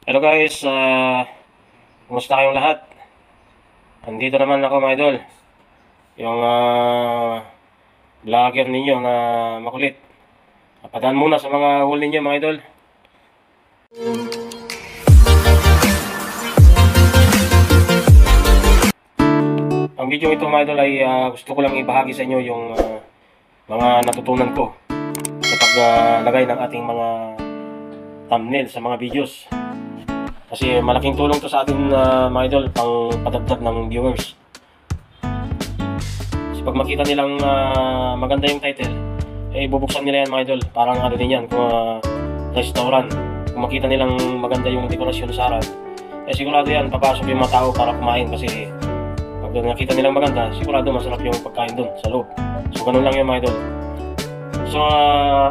Hello guys, kumusta kayong lahat? Andito naman ako mga idol. Yung vlogger ninyo na makulit. Padaan muna sa mga huli ninyo mga idol. Ang video ito mga idol ay gusto ko lang ibahagi sa inyo yung mga natutunan ko sa paglagay ng ating mga thumbnail sa mga videos. Kasi malaking tulong to sa atin mga idol, pang padagdag ng viewers. Kasi pag makita nilang maganda yung title, bubuksan nila yan mga idol. Parang ano din yan, kung restaurant. Kung makita nilang maganda yung dekorasyon sa harap, sigurado yan, papasok yung mga tao para kumain. Kasi pag nakita nilang maganda, sigurado masarap yung pagkain dun sa loob. So ganun lang yun mga idol. So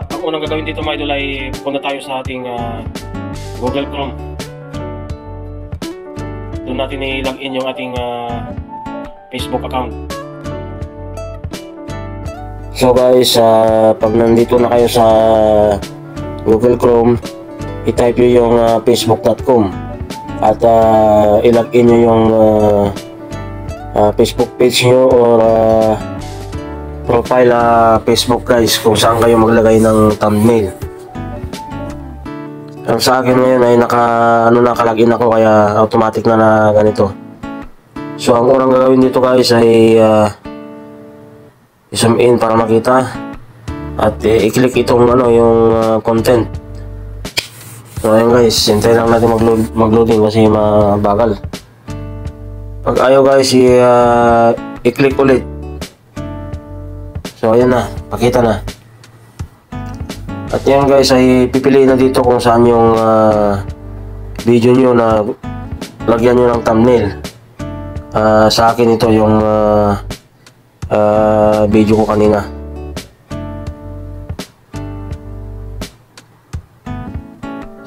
ang unang gagawin dito mga idol ay punta tayo sa ating Google Chrome. Doon natin i-login yung ating Facebook account. So guys, pag nandito na kayo sa Google Chrome, i-type nyo yung facebook.com at i-login nyo yung Facebook page nyo or profile Facebook guys, kung saan kayo maglagay ng thumbnail. Ang sa akin ngayon ay nakalagin ako, kaya automatic na ganito. So ang unang gagawin dito guys ay i-zoom in para makita at i-click itong yung content. So ayun guys, hintay lang natin mag-loading kasi mabagal. Pag ayaw guys, i-click ulit. So ayan na, pakita na. At yan guys ay pipiliin na dito kung saan yung video nyo na lagyan nyo ng thumbnail. Sa akin ito yung video ko kanina.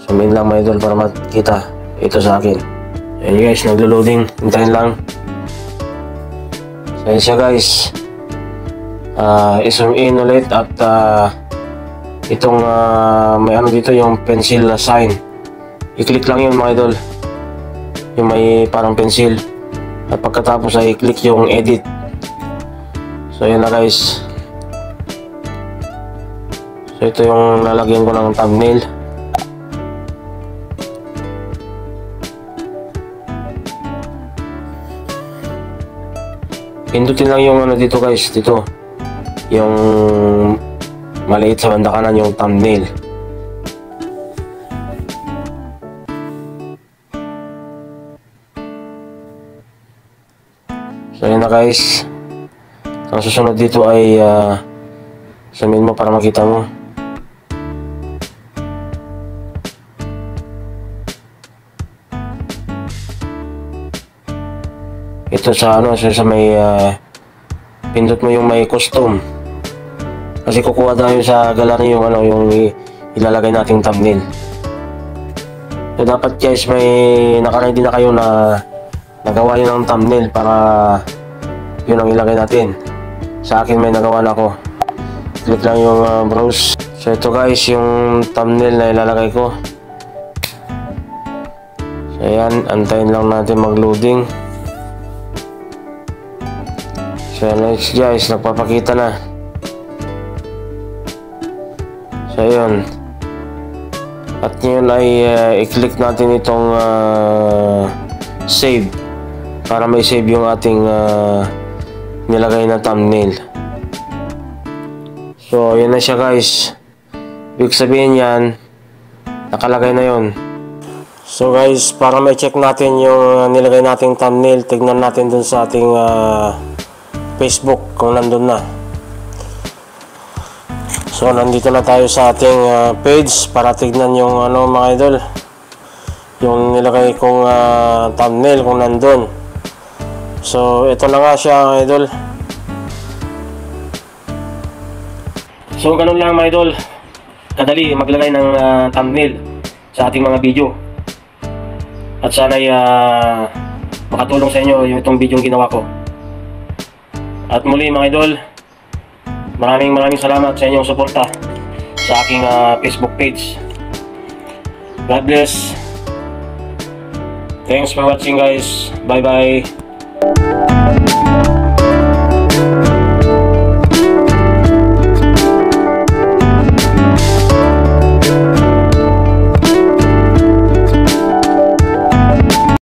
Sumin lang mga idol para makita ito sa akin. Ayan guys, naglo-loading, hintayin lang. So yun siya guys, i-zoom in ulit at itong may ano dito, yung pencil na sign, i-click lang yun mga idol, yung may parang pencil, at pagkatapos ay i-click yung edit. So yun na guys, so ito yung lalagyan ko ng thumbnail. Pindutin lang yung ano dito guys, dito yung maliit sa banda kanan, yung thumbnail. So yun na guys, ang susunod dito ay samin mo para makita mo. Ito sa sa may pindot mo yung may custom. Kasi kukuha tayo sa gallery yung yung ilalagay nating thumbnail. So dapat guys, may nakaready na kayo na nagawa yun ng thumbnail para yun ang ilagay natin. Sa akin may nagawa na ako. Click lang yung browse. So ito guys yung thumbnail na ilalagay ko. So ayan, antayin lang natin mag-loading. So next guys, nagpapakita na. So yun, at ngayon ay i-click natin itong save para may save yung ating nilagay na thumbnail. So yun na siya guys, ibig sabihin yan, nakalagay na yun. So guys, para may check natin yung nilagay nating thumbnail, tignan natin dun sa ating Facebook kung nandun na. So nandito na tayo sa ating page para tignan yung mga idol, yung nilagay kong thumbnail kung nandun. So ito na nga siya mga idol. So ganun lang mga idol, kadali maglagay ng thumbnail sa ating mga video. At sana'y makatulong sa inyo yung itong video yung ginawa ko. At muli mga idol, maraming salamat sa inyong suporta sa aking Facebook page. God bless. Thanks for watching guys. Bye bye.